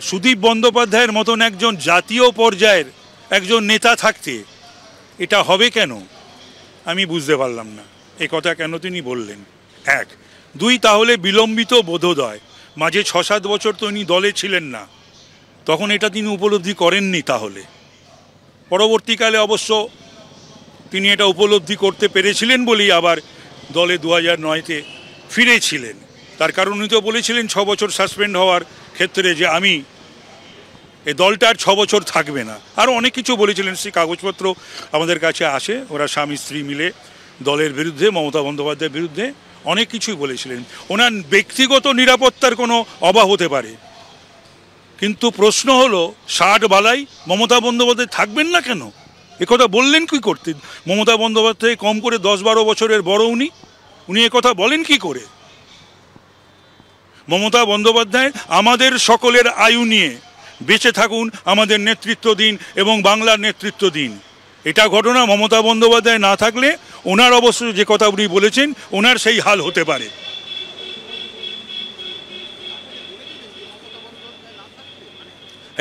সুদীপ বন্দ্যোপাধ্যায়ের মতন একজন জাতীয় পর্যায়ের একজন নেতা থাকতে এটা হবে কেন আমি বুঝতে পারলাম না। এ কথা কেন তিনি বললেন? এক। দুই, তাহলে বিলম্বিত বোধোদয়, মাঝে ৬-৭ বছর তো উনি দলে ছিলেন না, তখন এটা তিনি উপলব্ধি করেননি। তাহলে পরবর্তীকালে অবশ্য তিনি এটা উপলব্ধি করতে পেরেছিলেন বলেই আবার দলে 2009-তে ফিরেছিলেন। তার কারণ উনি তো বলেছিলেন 6 বছর সাসপেন্ড হওয়ার ক্ষেত্রে যে আমি এই দলটা আর 6 বছর থাকবে না। আরও অনেক কিছু বলেছিলেন, সেই কাগজপত্র আমাদের কাছে আসে। ওরা স্বামী স্ত্রী মিলে দলের বিরুদ্ধে, মমতা বন্দ্যোপাধ্যায়ের বিরুদ্ধে অনেক কিছুই বলেছিলেন। ওনার ব্যক্তিগত নিরাপত্তার কোনো অভাব হতে পারে, কিন্তু প্রশ্ন হলো 60 বালাই মমতা বন্দ্যোপাধ্যায় থাকবেন না কেন? একথা বললেন কি করতে? মমতা বন্দ্যোপাধ্যায় কম করে 10-12 বছরের বড় উনি একথা বলেন কি করে? মমতা বন্দ্যোপাধ্যায় আমাদের সকলের আয়ু নিয়ে বেঁচে থাকুন, আমাদের নেতৃত্ব দিন এবং বাংলার নেতৃত্ব দিন। এটা ঘটনা। মমতা বন্দ্যোপাধ্যায় না থাকলে ওনার অবশ্য যে কথা উনি বলেছেন ওনার সেই হাল হতে পারে।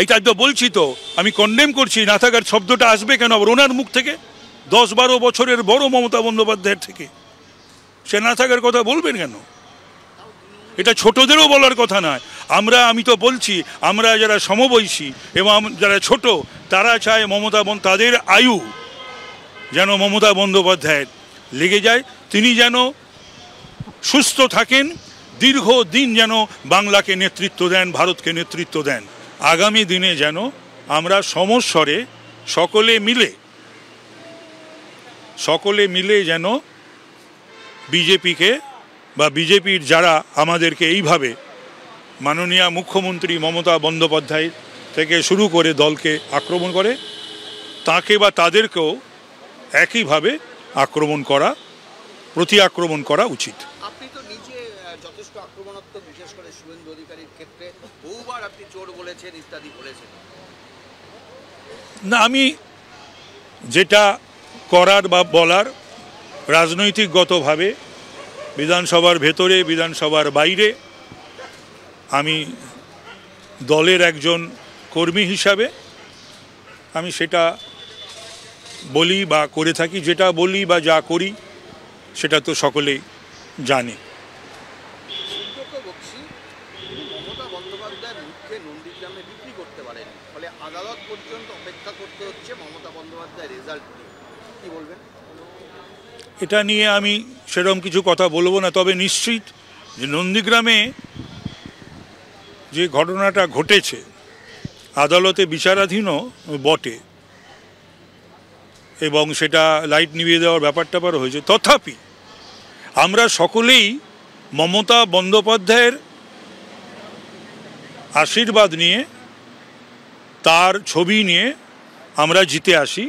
এইটা তো বলছি, তো আমি কন্ডেম করছি। না থাকার শব্দটা আসবে কেন আবার ওনার মুখ থেকে? 10-12 বছরের বড় মমতা বন্দ্যোপাধ্যায়ের থেকে সে না থাকার কথা বলবেন কেন? এটা ছোটদেরও বলার কথা নয়। আমি তো বলছি, আমরা যারা সমবয়সী এবং যারা ছোট, তারা চায় তাদের আয়ু যেন মমতা বন্দ্যোপাধ্যায়ের লেগে যায়, তিনি যেন সুস্থ থাকেন, দীর্ঘদিন যেন বাংলাকে নেতৃত্ব দেন, ভারতকে নেতৃত্ব দেন। আগামী দিনে যেন আমরা সমস্বরে সকলে মিলে যেন বিজেপিকে বা বিজেপির যারা আমাদেরকে এইভাবে মাননীয় মুখ্যমন্ত্রী মমতা বন্দ্যোপাধ্যায় থেকে শুরু করে দলকে আক্রমণ করে, তাকে বা তাদেরকেও একইভাবে প্রতি আক্রমণ করা উচিত। আপনি তো নিজে যথেষ্ট আক্রমণাত্মক, বিশেষ করে শুভেন্দু অধিকারীর ক্ষেত্রে বহুবার আপনি চোর বলেছেন, ইত্যাদি বলেছেন। না, আমি যেটা করার বা বলার রাজনৈতিকগতভাবে বিধানসভার ভেতরে, বিধানসভার বাইরে, আমি দলের একজন কর্মী হিসাবে আমি সেটা বলি বা করে থাকি। যেটা বলি বা যা করি সেটা তো সকলেই জানে। মমতা বন্দ্যোপাধ্যায় মুখে নন্দীগ্রামে বিক্রি করতে পারেন, ফলে আদালত পর্যন্ত অপেক্ষা করতে হচ্ছে মমতা বন্দ্যোপাধ্যায় রেজাল্ট নিয়ে। কি বলবেন? এটা নিয়ে আমি সেরকম কিছু কথা বলবো না, তবে নিশ্চিত যে নন্দীগ্রামে যে ঘটনাটা ঘটেছে আদালতে বিচারাধীনও বটে এবং সেটা লাইট নিভিয়ে দেওয়ার ব্যাপারটা হয়েছে। তথাপি আমরা সকলেই মমতা বন্দ্যোপাধ্যায়ের আশীর্বাদ নিয়ে, তার ছবি নিয়ে আমরা জিতে আসি।